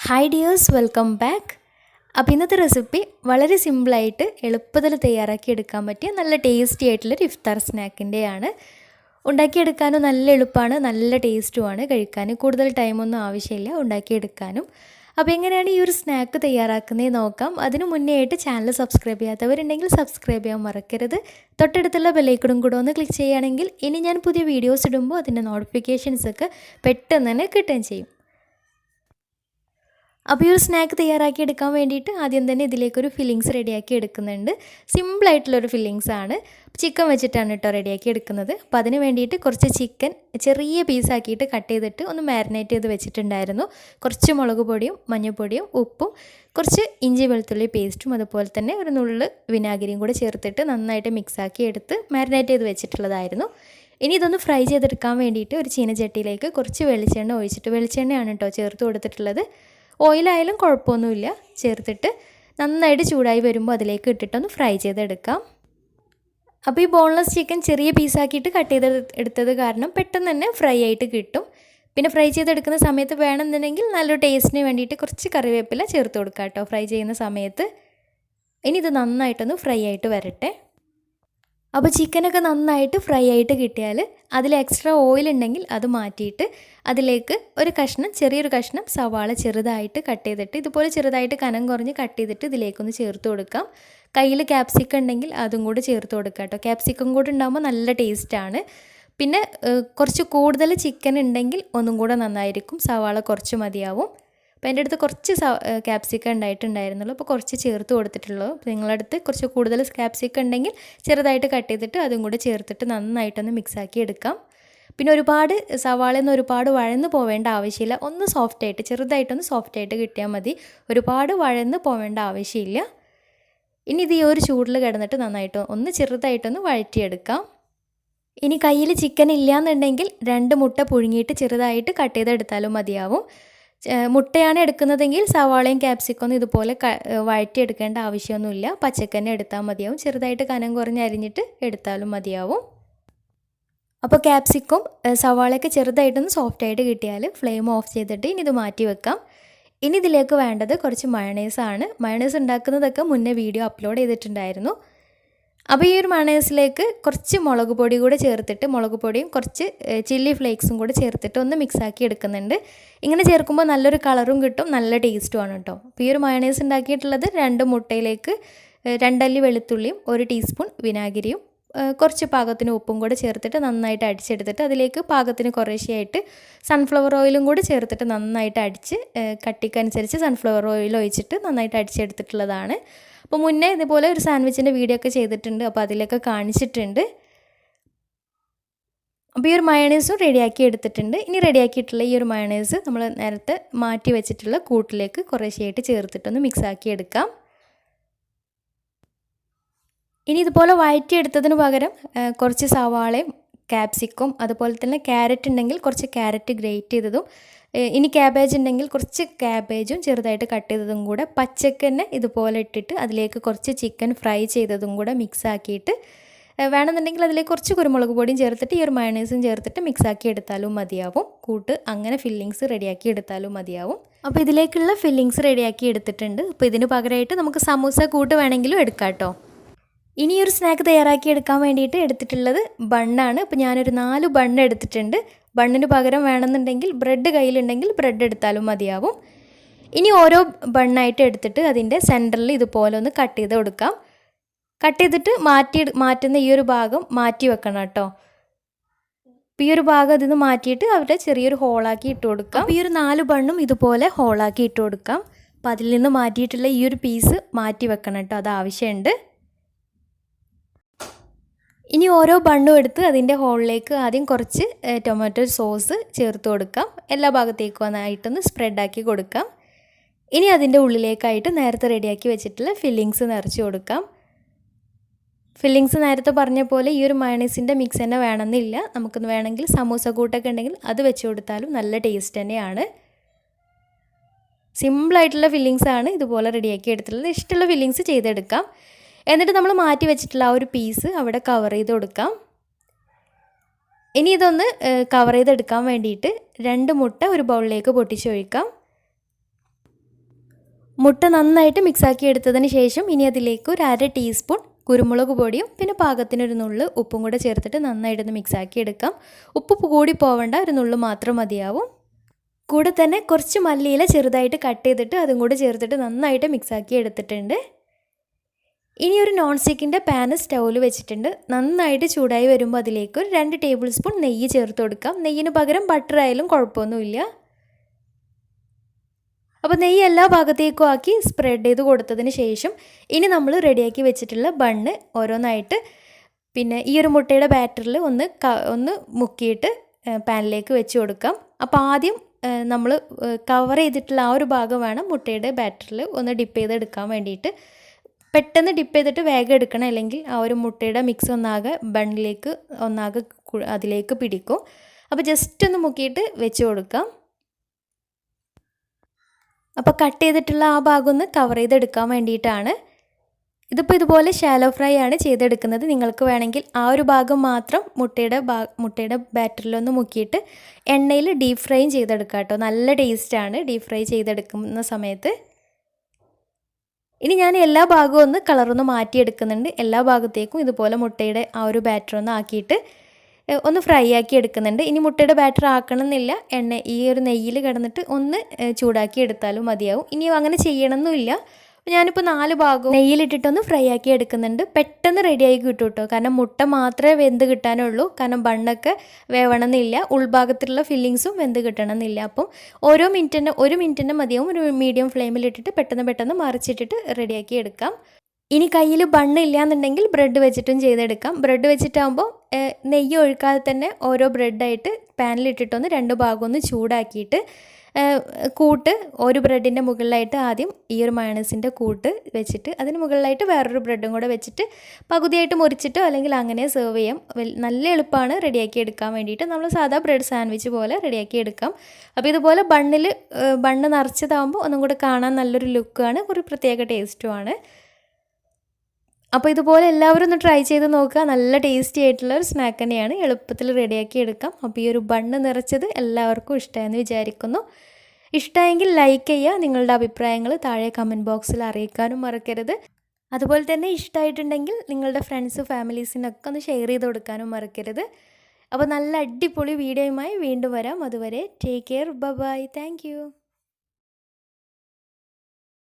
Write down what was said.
Hi dears, welcome back. അപ്പോൾ ഇന്നത്തെ recipe വളരെ സിമ്പിളായിട്ട് എളുപ്പത്തിൽ തയ്യാറാക്കി എടുക്കാൻ പറ്റിയ നല്ല ടേസ്റ്റി ആയിട്ടുള്ളൊരു ഇഫ്താർ സ്നാക്കിൻ്റെയാണ്. ഉണ്ടാക്കിയെടുക്കാനും നല്ല എളുപ്പമാണ്, നല്ല ടേസ്റ്റുമാണ്. കഴിക്കാൻ കൂടുതൽ ടൈമൊന്നും ആവശ്യമില്ല ഉണ്ടാക്കിയെടുക്കാനും. അപ്പോൾ എങ്ങനെയാണ് ഈ ഒരു സ്നാക്ക് തയ്യാറാക്കുന്നത് നോക്കാം. അതിനു മുന്നേ ആയിട്ട് ചാനൽ സബ്സ്ക്രൈബ് ചെയ്യാത്തവരുണ്ടെങ്കിൽ സബ്സ്ക്രൈബ് ചെയ്യാൻ മറക്കരുത്. തൊട്ടടുത്തുള്ള ബെല്ലൈക്കണും കൂടെ ഒന്ന് ക്ലിക്ക് ചെയ്യുകയാണെങ്കിൽ ഇനി ഞാൻ പുതിയ വീഡിയോസ് ഇടുമ്പോൾ അതിൻ്റെ നോട്ടിഫിക്കേഷൻസൊക്കെ പെട്ടെന്ന് തന്നെ കിട്ടുകയും ചെയ്യും. അപ്പോൾ ഈ ഒരു സ്നാക്ക് തയ്യാറാക്കി എടുക്കാൻ വേണ്ടിയിട്ട് ആദ്യം തന്നെ ഇതിലേക്കൊരു ഫില്ലിങ്സ് റെഡിയാക്കി എടുക്കുന്നുണ്ട്. സിമ്പിളായിട്ടുള്ളൊരു ഫില്ലിങ്സ് ആണ്. ചിക്കൻ വെച്ചിട്ടാണ് കേട്ടോ റെഡിയാക്കി എടുക്കുന്നത്. അപ്പോൾ അതിന് വേണ്ടിയിട്ട് കുറച്ച് ചിക്കൻ ചെറിയ പീസാക്കിയിട്ട് കട്ട് ചെയ്തിട്ട് ഒന്ന് മാരിനേറ്റ് ചെയ്ത് വെച്ചിട്ടുണ്ടായിരുന്നു. കുറച്ച് മുളക് പൊടിയും മഞ്ഞൾപ്പൊടിയും ഉപ്പും കുറച്ച് ഇഞ്ചി വെളുത്തുള്ളി പേസ്റ്റും അതുപോലെ തന്നെ ഒരു നുള്ള് വിനാഗിരിയും കൂടെ ചേർത്തിട്ട് നന്നായിട്ട് മിക്സാക്കി എടുത്ത് മാരിനേറ്റ് ചെയ്ത് വെച്ചിട്ടുള്ളതായിരുന്നു. ഇനി ഇതൊന്ന് ഫ്രൈ ചെയ്തെടുക്കാൻ വേണ്ടിയിട്ട് ഒരു ചീനച്ചട്ടിയിലേക്ക് കുറച്ച് വെളിച്ചെണ്ണ ഒഴിച്ചിട്ട്, വെളിച്ചെണ്ണയാണ് കേട്ടോ ചേർത്ത് കൊടുത്തിട്ടുള്ളത്. ഓയിലായാലും കുഴപ്പമൊന്നുമില്ല, ചേർത്തിട്ട് നന്നായിട്ട് ചൂടായി വരുമ്പോൾ അതിലേക്ക് ഇട്ടിട്ടൊന്ന് ഫ്രൈ ചെയ്തെടുക്കാം. അപ്പോൾ ഈ ബോൺലെസ് ചിക്കൻ ചെറിയ പീസാക്കിയിട്ട് കട്ട് ചെയ്ത് എടുത്തത് കാരണം പെട്ടെന്ന് തന്നെ ഫ്രൈ ആയിട്ട് കിട്ടും. പിന്നെ ഫ്രൈ ചെയ്തെടുക്കുന്ന സമയത്ത് വേണമെന്നുണ്ടെങ്കിൽ നല്ലൊരു ടേസ്റ്റിന് വേണ്ടിയിട്ട് കുറച്ച് കറിവേപ്പില ചേർത്ത് കൊടുക്കാം കേട്ടോ ഫ്രൈ ചെയ്യുന്ന സമയത്ത്. ഇനി ഇത് നന്നായിട്ടൊന്ന് ഫ്രൈ ആയിട്ട് വരട്ടെ. അപ്പോൾ ചിക്കനൊക്കെ നന്നായിട്ട് ഫ്രൈ ആയിട്ട് കിട്ടിയാൽ അതിൽ എക്സ്ട്രാ ഓയിൽ ഉണ്ടെങ്കിൽ അത് മാറ്റിയിട്ട് അതിലേക്ക് ചെറിയൊരു കഷ്ണം സവാള ചെറുതായിട്ട് കട്ട് ചെയ്തിട്ട് ഇതുപോലെ ചെറുതായിട്ട് കനം കുറഞ്ഞ് കട്ട് ചെയ്തിട്ട് ഇതിലേക്കൊന്ന് ചേർത്ത് കൊടുക്കാം. കയ്യിൽ ക്യാപ്സിക്കം ഉണ്ടെങ്കിൽ അതും കൂടി ചേർത്ത് കൊടുക്കാം കേട്ടോ. ക്യാപ്സിക്കം കൂടി ഉണ്ടാകുമ്പോൾ നല്ല ടേസ്റ്റാണ്. പിന്നെ കുറച്ച് കൂടുതൽ ചിക്കൻ ഉണ്ടെങ്കിൽ ഒന്നും കൂടെ നന്നായിരിക്കും. സവാള കുറച്ച് മതിയാവും. അപ്പോൾ എൻ്റെ അടുത്ത് കുറച്ച് ക്യാപ്സിക്കം ഉണ്ടായിരുന്നുള്ളൂ, അപ്പോൾ കുറച്ച് ചേർത്ത് കൊടുത്തിട്ടുള്ളൂ. നിങ്ങളുടെ അടുത്ത് കുറച്ച് കൂടുതൽ ക്യാപ്സിക്കം ഉണ്ടെങ്കിൽ ചെറുതായിട്ട് കട്ട് ചെയ്തിട്ട് അതും കൂടെ ചേർത്തിട്ട് നന്നായിട്ടൊന്ന് മിക്സാക്കി എടുക്കാം. പിന്നെ ഒരുപാട് സവാളയൊന്നും ഒരുപാട് വഴന്ന് പോവേണ്ട ആവശ്യമില്ല. ഒന്ന് സോഫ്റ്റായിട്ട് ചെറുതായിട്ടൊന്ന് സോഫ്റ്റായിട്ട് കിട്ടിയാൽ മതി. ഒരുപാട് വഴന്ന് പോവേണ്ട ആവശ്യമില്ല. ഇനി ഇത് ഈ ഒരു ചൂടിൽ കിടന്നിട്ട് നന്നായിട്ട് ഒന്ന് ചെറുതായിട്ടൊന്ന് വഴറ്റിയെടുക്കാം. ഇനി കയ്യിൽ ചിക്കൻ ഇല്ലയെന്നുണ്ടെങ്കിൽ 2 മുട്ട പുഴുങ്ങിയിട്ട് ചെറുതായിട്ട് കട്ട് ചെയ്തെടുത്താലും മതിയാവും. മുട്ടയാണ് എടുക്കുന്നതെങ്കിൽ സവാളയും ക്യാപ്സിക്കൊന്നും ഇതുപോലെ വഴറ്റിയെടുക്കേണ്ട ആവശ്യമൊന്നുമില്ല. പച്ചക്കന്നെ എടുത്താൽ മതിയാവും. ചെറുതായിട്ട് കനം കുറഞ്ഞ് അരിഞ്ഞിട്ട് എടുത്താലും മതിയാവും. അപ്പോൾ ക്യാപ്സിക്കും സവാളയൊക്കെ ചെറുതായിട്ടൊന്ന് സോഫ്റ്റായിട്ട് കിട്ടിയാൽ ഫ്ലെയിം ഓഫ് ചെയ്തിട്ട് ഇനി ഇത് മാറ്റി വെക്കാം. ഇനി ഇതിലേക്ക് വേണ്ടത് കുറച്ച് മയണൈസാണ്. മയണൈസ് ഉണ്ടാക്കുന്നതൊക്കെ മുന്നേ വീഡിയോ അപ്ലോഡ് ചെയ്തിട്ടുണ്ടായിരുന്നു. അപ്പോൾ ഈ ഒരു മയണൈസിലേക്ക് കുറച്ച് മുളക് പൊടി കൂടെ ചേർത്തിട്ട്, മുളക് പൊടിയും കുറച്ച് ചില്ലി ഫ്ലേക്സും കൂടെ ചേർത്തിട്ട് ഒന്ന് മിക്സാക്കി എടുക്കുന്നുണ്ട്. ഇങ്ങനെ ചേർക്കുമ്പോൾ നല്ലൊരു കളറും കിട്ടും, നല്ല ടേസ്റ്റുമാണ് കേട്ടോ. അപ്പോൾ ഈ ഒരു മയണൈസ് ഉണ്ടാക്കിയിട്ടുള്ളത് 2 മുട്ടയിലേക്ക് 2 അല്ലി വെളുത്തുള്ളിയും 1 ടീസ്പൂൺ വിനാഗിരിയും കുറച്ച് പാകത്തിന് ഉപ്പും കൂടെ ചേർത്തിട്ട് നന്നായിട്ട് അടിച്ചെടുത്തിട്ട് അതിലേക്ക് പാകത്തിന് കുറേശ്ശെയായിട്ട് സൺഫ്ലവർ ഓയിലും കൂടെ ചേർത്തിട്ട് നന്നായിട്ട് അടിച്ച് കട്ടിക്കനുസരിച്ച് സൺഫ്ലവർ ഓയിൽ ഒഴിച്ചിട്ട് നന്നായിട്ട് അടിച്ചെടുത്തിട്ടുള്ളതാണ്. അപ്പോൾ മുന്നേ ഇതുപോലെ ഒരു സാൻഡ്വിച്ചിൻ്റെ വീഡിയോ ഒക്കെ ചെയ്തിട്ടുണ്ട്, അപ്പോൾ അതിലൊക്കെ കാണിച്ചിട്ടുണ്ട്. അപ്പോൾ ഈ ഒരു മയണൈസും റെഡിയാക്കി എടുത്തിട്ടുണ്ട്. ഇനി റെഡിയാക്കിയിട്ടുള്ള ഈ ഒരു മയണൈസ് നമ്മൾ നേരത്തെ മാറ്റി വെച്ചിട്ടുള്ള കൂട്ടിലേക്ക് കുറേശ്ശെയായിട്ട് ചേർത്തിട്ടൊന്ന് മിക്സാക്കി എടുക്കാം. ഇനി ഇതുപോലെ വഴറ്റിയെടുത്തതിന് പകരം കുറച്ച് സവാളയും ക്യാപ്സിക്കും അതുപോലെ തന്നെ ക്യാരറ്റ് ഉണ്ടെങ്കിൽ കുറച്ച് ക്യാരറ്റ് ഗ്രേറ്റ് ചെയ്തതും, ഇനി ക്യാബേജ് ഉണ്ടെങ്കിൽ കുറച്ച് ക്യാബേജും ചെറുതായിട്ട് കട്ട് ചെയ്തതും കൂടെ പച്ചക്കന്നെ ഇതുപോലെ ഇട്ടിട്ട് അതിലേക്ക് കുറച്ച് ചിക്കൻ ഫ്രൈ ചെയ്തതും കൂടെ മിക്സാക്കിയിട്ട് വേണമെന്നുണ്ടെങ്കിൽ അതിലേക്ക് കുറച്ച് കുരുമുളക് പൊടിയും ചേർത്തിട്ട് ഈ ഒരു മയണൈസും ചേർത്തിട്ട് മിക്സാക്കി എടുത്താലും മതിയാവും. കൂട്ട് അങ്ങനെ ഫില്ലിങ്സ് റെഡിയാക്കി എടുത്താലും മതിയാവും. അപ്പോൾ ഇതിലേക്കുള്ള ഫില്ലിങ്സ് റെഡിയാക്കി എടുത്തിട്ടുണ്ട്. അപ്പോൾ ഇതിന് പകരമായിട്ട് നമുക്ക് സമൂസ കൂട്ട് വേണമെങ്കിലും എടുക്കാം കേട്ടോ. ഇനി ഒരു സ്നാക്ക് തയ്യാറാക്കി എടുക്കാൻ വേണ്ടിയിട്ട് എടുത്തിട്ടുള്ളത് ബണ്ണാണ്. അപ്പോൾ ഞാനൊരു 4 ബണ്ണ് എടുത്തിട്ടുണ്ട്. ബണ്ണിന് പകരം വേണമെന്നുണ്ടെങ്കിൽ ബ്രെഡ് കയ്യിലുണ്ടെങ്കിൽ ബ്രെഡ് എടുത്താലും മതിയാവും. ഇനി ഓരോ ബണ്ണായിട്ട് എടുത്തിട്ട് അതിൻ്റെ സെൻറ്ററിൽ ഇതുപോലെ ഒന്ന് കട്ട് ചെയ്ത് കൊടുക്കാം. കട്ട് ചെയ്തിട്ട് മാറ്റുന്ന ഈ ഒരു ഭാഗം മാറ്റി വെക്കണം കേട്ടോ. അപ്പോൾ ഈ ഒരു ഭാഗം അതിൽ നിന്ന് മാറ്റിയിട്ട് അവിടെ ചെറിയൊരു ഹോളാക്കി ഇട്ട് കൊടുക്കാം. അപ്പോൾ ഈ ഒരു 4 ബണ്ണും ഇതുപോലെ ഹോളാക്കി ഇട്ട് കൊടുക്കാം. അപ്പോൾ അതിൽ നിന്ന് മാറ്റിയിട്ടുള്ള ഈ ഒരു പീസ് മാറ്റി വെക്കണം കേട്ടോ, അത് ആവശ്യമുണ്ട്. ഇനി ഓരോ ബണ്ണും എടുത്ത് അതിൻ്റെ ഹോളിലേക്ക് ആദ്യം കുറച്ച് ടൊമാറ്റോ സോസ് ചേർത്ത് കൊടുക്കാം. എല്ലാ ഭാഗത്തേക്കും ഒന്നായിട്ടൊന്ന് സ്പ്രെഡാക്കി കൊടുക്കാം. ഇനി അതിൻ്റെ ഉള്ളിലേക്കായിട്ട് നേരത്തെ റെഡിയാക്കി വെച്ചിട്ടുള്ള ഫില്ലിങ്സ് നിറച്ച് കൊടുക്കാം. ഫില്ലിങ്സ് നേരത്തെ പറഞ്ഞ പോലെ ഈ ഒരു മയണൈസിൻ്റെ മിക്സ് തന്നെ വേണമെന്നില്ല. നമുക്ക് വേണമെങ്കിൽ സമൂസ കൂട്ടൊക്കെ ഉണ്ടെങ്കിൽ അത് വെച്ച് കൊടുത്താലും നല്ല ടേസ്റ്റ് തന്നെയാണ്. സിമ്പിളായിട്ടുള്ള ഫില്ലിങ്സാണ് ഇതുപോലെ റെഡിയാക്കി എടുത്തിട്ടുള്ളത്. ഇഷ്ടമുള്ള ഫില്ലിങ്സ് ചെയ്തെടുക്കാം. എന്നിട്ട് നമ്മൾ മാറ്റി വെച്ചിട്ടുള്ള ആ ഒരു പീസ് അവിടെ കവർ ചെയ്ത് കൊടുക്കാം. ഇനി ഇതൊന്ന് കവർ ചെയ്തെടുക്കാൻ വേണ്ടിയിട്ട് 2 മുട്ട ഒരു ബൗളിലേക്ക് പൊട്ടിച്ചൊഴിക്കാം. മുട്ട നന്നായിട്ട് മിക്സാക്കി എടുത്തതിന് ശേഷം ഇനി അതിലേക്ക് ഒരു 1/2 ടീസ്പൂൺ കുരുമുളക് പൊടിയും പിന്നെ പാകത്തിനൊരു നുള്ള് ഉപ്പും കൂടെ ചേർത്തിട്ട് നന്നായിട്ടൊന്ന് മിക്സാക്കി എടുക്കാം. ഉപ്പ് കൂടി പോവേണ്ട, ഒരു നുള്ള് മാത്രം മതിയാവും. കൂടെ തന്നെ കുറച്ച് മല്ലിയില ചെറുതായിട്ട് കട്ട് ചെയ്തിട്ട് അതും കൂടെ ചേർത്തിട്ട് നന്നായിട്ട് മിക്സാക്കി എടുത്തിട്ടുണ്ട്. ഇനി ഒരു നോൺ സ്റ്റിക്കിൻ്റെ പാന് സ്റ്റൗവിൽ വെച്ചിട്ടുണ്ട്. നന്നായിട്ട് ചൂടായി വരുമ്പോൾ അതിലേക്ക് ഒരു 2 ടേബിൾ സ്പൂൺ നെയ്യ് ചേർത്ത് കൊടുക്കാം. നെയ്യിന് പകരം ബട്ടർ ആയാലും കുഴപ്പമൊന്നുമില്ല. അപ്പോൾ നെയ്യ് എല്ലാ ഭാഗത്തേക്കും ആക്കി സ്പ്രെഡ് ചെയ്ത് കൊടുത്തതിന് ശേഷം ഇനി നമ്മൾ റെഡിയാക്കി വെച്ചിട്ടുള്ള ബണ്ണ് ഓരോന്നായിട്ട് പിന്നെ ഈ ഒരു മുട്ടയുടെ ബാറ്ററിൽ ഒന്ന് മുക്കിയിട്ട് പാനിലേക്ക് വെച്ച് കൊടുക്കാം. അപ്പോൾ ആദ്യം നമ്മൾ കവർ ചെയ്തിട്ടുള്ള ആ ഒരു ഭാഗം വേണം മുട്ടയുടെ ബാറ്ററിൽ ഒന്ന് ഡിപ്പ് ചെയ്തെടുക്കാൻ വേണ്ടിയിട്ട്. പെട്ടെന്ന് ഡിപ്പ് ചെയ്തിട്ട് വേഗം എടുക്കണം, അല്ലെങ്കിൽ ആ ഒരു മുട്ടയുടെ മിക്സ് ഒന്നാകെ ബണ്ണിലേക്ക് അതിലേക്ക് പിടിക്കും. അപ്പോൾ ജസ്റ്റ് ഒന്ന് മുക്കിയിട്ട് വെച്ച് കൊടുക്കാം. അപ്പോൾ കട്ട് ചെയ്തിട്ടുള്ള ആ ഭാഗം ഒന്ന് കവർ ചെയ്തെടുക്കാൻ വേണ്ടിയിട്ടാണ്. ഇതിപ്പോൾ ഇതുപോലെ ഷാലോ ഫ്രൈ ആണ് ചെയ്തെടുക്കുന്നത്. നിങ്ങൾക്ക് വേണമെങ്കിൽ ആ ഒരു ഭാഗം മാത്രം മുട്ടയുടെ ബാറ്ററിലൊന്ന് മുക്കിയിട്ട് എണ്ണയിൽ ഡീപ്പ് ഫ്രൈയും ചെയ്തെടുക്കാം കേട്ടോ. നല്ല ടേസ്റ്റാണ് ഡീപ്പ് ഫ്രൈ ചെയ്തെടുക്കുന്ന സമയത്ത്. ഇനി ഞാൻ എല്ലാ ഭാഗവും ഒന്ന് കളറൊന്ന് മാറ്റിയെടുക്കുന്നുണ്ട്. എല്ലാ ഭാഗത്തേക്കും ഇതുപോലെ മുട്ടയുടെ ആ ഒരു ബാറ്റർ ഒന്ന് ആക്കിയിട്ട് ഒന്ന് ഫ്രൈ ആക്കി എടുക്കുന്നുണ്ട്. ഇനി മുട്ടയുടെ ബാറ്റർ ആക്കണമെന്നില്ല, ഈ ഒരു നെയ്യിൽ കിടന്നിട്ട് ഒന്ന് ചൂടാക്കി എടുത്താലും മതിയാവും. ഇനി അങ്ങനെ ചെയ്യണമെന്നില്ല. ഞാനിപ്പോൾ 4 ഭാഗവും നെയ്യിലിട്ടിട്ടൊന്ന് ഫ്രൈ ആക്കി എടുക്കുന്നുണ്ട്. പെട്ടെന്ന് റെഡിയായി കിട്ടും കേട്ടോ, കാരണം മുട്ട മാത്രമേ വെന്ത് കിട്ടാനുള്ളൂ. കാരണം ബണ്ണൊക്കെ വേവണമെന്നില്ല, ഉൾഭാഗത്തുള്ള ഫില്ലിങ്സും വെന്ത് കിട്ടണമെന്നില്ല. അപ്പം ഒരു മിനിറ്റിൻ്റെ മതിയാവും. ഒരു മീഡിയം ഫ്ലെയിമിലിട്ടിട്ട് പെട്ടെന്ന് മറിച്ചിട്ടിട്ട് റെഡിയാക്കി എടുക്കാം. ഇനി കയ്യിൽ ബണ്ണ് ഇല്ലയെന്നുണ്ടെങ്കിൽ ബ്രെഡ് വെച്ചിട്ടും ചെയ്തെടുക്കാം. ബ്രെഡ് വെച്ചിട്ടാകുമ്പോൾ നെയ്യ് ഒഴിക്കാതെ തന്നെ ഓരോ ബ്രെഡായിട്ട് പാനിലിട്ടിട്ടൊന്ന് 2 ഭാഗം ഒന്ന് ചൂടാക്കിയിട്ട് ഒരു ബ്രെഡിൻ്റെ മുകളിലായിട്ട് ആദ്യം ഈ ഒരു മയോണൈസിൻ്റെ കൂട്ട് വെച്ചിട്ട് അതിന് മുകളിലായിട്ട് വേറൊരു ബ്രെഡും കൂടെ വെച്ചിട്ട് പകുതിയായിട്ട് മുറിച്ചിട്ടോ അല്ലെങ്കിൽ അങ്ങനെ സെർവ് ചെയ്യാം. നല്ല എളുപ്പമാണ് റെഡിയാക്കി എടുക്കാൻ വേണ്ടിയിട്ട്. നമ്മൾ സാധാ ബ്രെഡ് സാൻഡ്വിച്ച് പോലെ റെഡിയാക്കി എടുക്കാം. അപ്പോൾ ഇതുപോലെ ബണ്ണ് നിറച്ചതാകുമ്പോൾ ഒന്നും കൂടെ കാണാൻ നല്ലൊരു ലുക്കാണ്, ഒരു പ്രത്യേക ടേസ്റ്റുമാണ്. അപ്പോൾ ഇതുപോലെ എല്ലാവരും ഒന്ന് ട്രൈ ചെയ്ത് നോക്കുക. നല്ല ടേസ്റ്റി ആയിട്ടുള്ള ഒരു സ്നാക്ക് തന്നെയാണ്, എളുപ്പത്തിൽ റെഡിയാക്കി എടുക്കാം. അപ്പോൾ ഈ ഒരു ബണ്ണ് നിറച്ചത് എല്ലാവർക്കും ഇഷ്ടമായെന്ന് വിചാരിക്കുന്നു. ഇഷ്ടമായെങ്കിൽ ലൈക്ക് ചെയ്യുക. നിങ്ങളുടെ അഭിപ്രായങ്ങൾ താഴെ കമൻറ്റ് ബോക്സിൽ അറിയിക്കാനും മറക്കരുത്. അതുപോലെ തന്നെ ഇഷ്ടമായിട്ടുണ്ടെങ്കിൽ നിങ്ങളുടെ ഫ്രണ്ട്സ് ഫാമിലീസിനൊക്കെ ഒന്ന് ഷെയർ ചെയ്ത് കൊടുക്കാനും മറക്കരുത്. അപ്പോൾ നല്ല അടിപൊളി വീഡിയോയുമായി വീണ്ടും വരാം. അതുവരെ take care, bye, thank U.